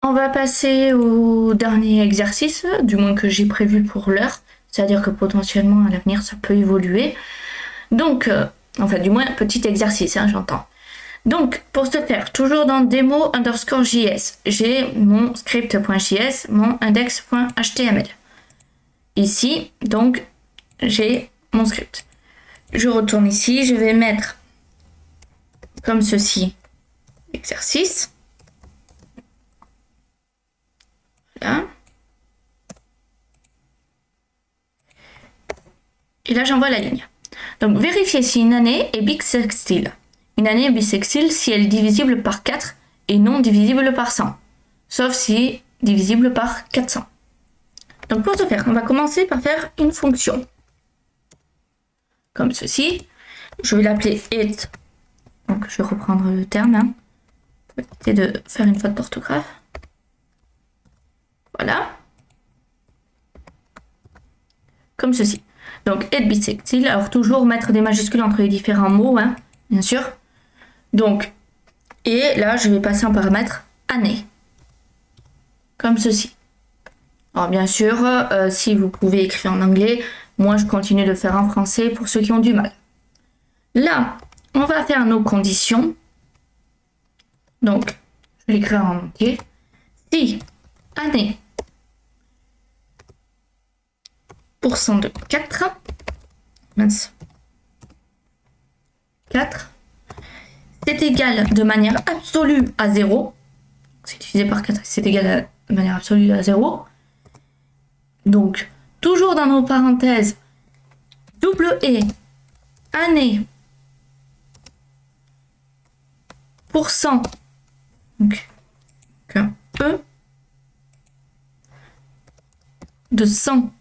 On va passer au dernier exercice, du moins que j'ai prévu pour l'heure. C'est-à-dire que potentiellement à l'avenir ça peut évoluer. Donc, enfin du moins petit exercice, hein, j'entends. Donc, pour ce faire, toujours dans démo underscore JS, j'ai mon script.js, mon index.html. Ici, donc, j'ai mon script. Je retourne ici, je vais mettre comme ceci exercice. Là. Et là, j'envoie la ligne. Donc, vérifiez si une année est bissextile. Une année est bissextile si elle est divisible par 4 et non divisible par 100. Sauf si divisible par 400. Donc, pour ce faire, on va commencer par faire une fonction. Comme ceci. Je vais l'appeler it. Donc, je vais reprendre le terme. Hein, pour éviter de faire une faute d'orthographe. Voilà. Comme ceci. Donc, it bissextile. Alors, toujours mettre des majuscules entre les différents mots, hein, bien sûr. Donc, et là, je vais passer en paramètre année. Comme ceci. Alors, bien sûr, si vous pouvez écrire en anglais, moi, je continue de faire en français pour ceux qui ont du mal. Là, on va faire nos conditions. Donc, je vais l'écrire en entier. Si année pourcent de 4, mince, 4, c'est égal de manière absolue à 0. C'est divisé par 4, c'est égal de manière absolue à 0. Donc, toujours dans nos parenthèses, double E, année, pourcent, donc un E, de 100,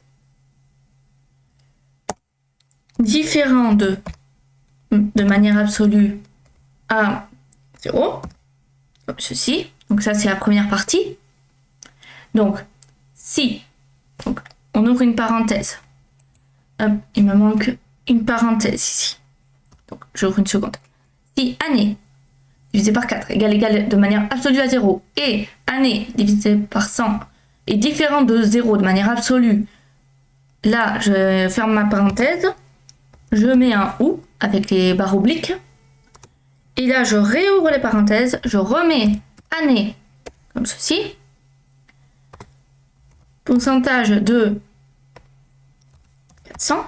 différent de manière absolue à 0, comme ceci. Donc ça, c'est la première partie. Donc, si, donc, on ouvre une parenthèse. Hop, il me manque une parenthèse ici. Donc, j'ouvre une seconde. Si année divisé par 4 égale de manière absolue à 0 et année divisé par 100 est différent de 0 de manière absolue, là, je ferme ma parenthèse, je mets un OU avec les barres obliques, et là, je réouvre les parenthèses, je remets année comme ceci, pourcentage de 400,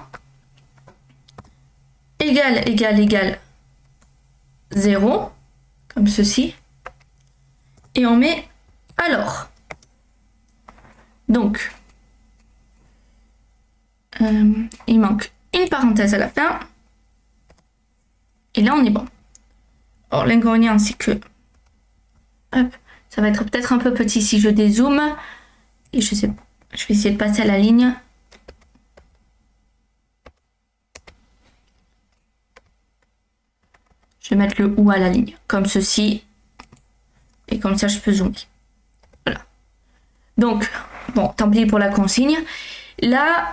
égale 0, comme ceci, et on met alors. Donc, il manque une parenthèse à la fin, et là on est bon. Alors l'inconvénient c'est que hop, ça va être peut-être un peu petit si je dézoome, et je vais essayer de passer à la ligne. Je vais mettre le OU à la ligne, comme ceci, et comme ça je peux zoomer. Voilà. Donc, bon, tant pis pour la consigne. Là,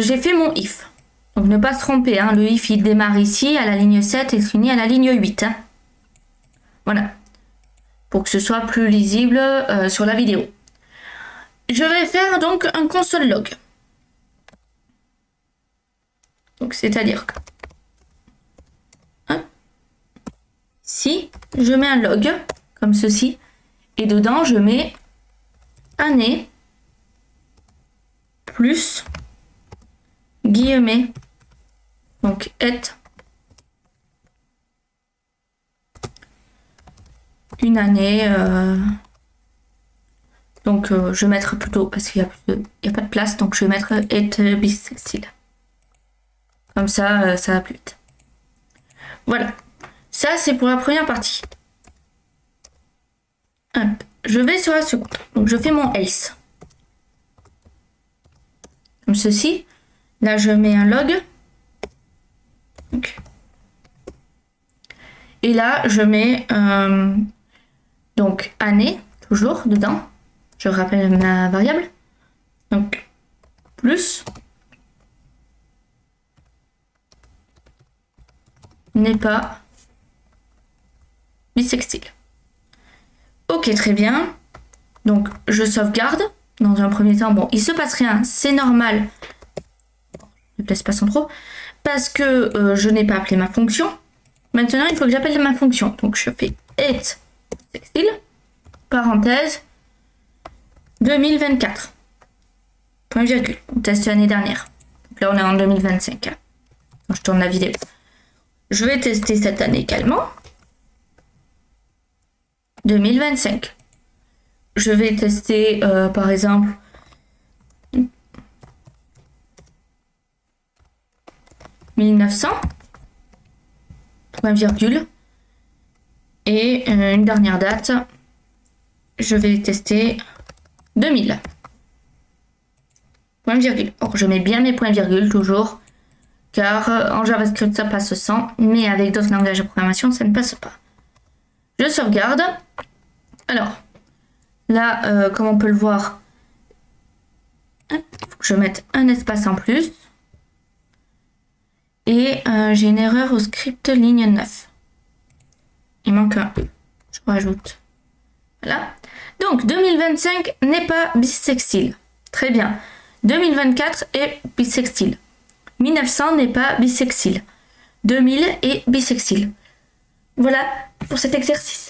j'ai fait mon if. Donc ne pas se tromper, hein, le if il démarre ici à la ligne 7 et finit à la ligne 8. Hein. Voilà. Pour que ce soit plus lisible sur la vidéo. Je vais faire donc un console log. Donc c'est-à-dire que ici, je mets un log comme ceci et dedans je mets année plus guillemets, donc et une année. Donc je vais mettre plutôt, parce qu'il n'y a pas de place, donc je vais mettre et bissextile. Comme ça, ça va plus vite. Voilà. Ça, c'est pour la première partie. Hop. Je vais sur la seconde. Donc je fais mon else. Comme ceci. Là, je mets un log. Et là, je mets donc année, toujours dedans. Je rappelle ma variable. Donc, plus n'est pas bissextile. Ok, très bien. Donc, je sauvegarde. Dans un premier temps, bon, il se passe rien, c'est normal. Ne laisse pas sans trop. Parce que je n'ai pas appelé ma fonction. Maintenant, il faut que j'appelle ma fonction. Donc, je fais it textile, parenthèse, 2024. Point virgule. On teste l'année dernière. Donc là, on est en 2025. Donc, je tourne la vidéo. Je vais tester cette année également. 2025. Je vais tester, par exemple, 1900, point virgule, et une dernière date, je vais tester 2000, point virgule. Or, je mets bien mes points virgules toujours, car en JavaScript ça passe sans, mais avec d'autres langages de programmation ça ne passe pas. Je sauvegarde. Alors, là, comme on peut le voir, il faut que je mette un espace en plus. Et j'ai une erreur au script ligne 9. Il manque un E. Je rajoute. Voilà. Donc 2025 n'est pas bissextile. Très bien. 2024 est bissextile. 1900 n'est pas bissextile. 2000 est bissextile. Voilà pour cet exercice.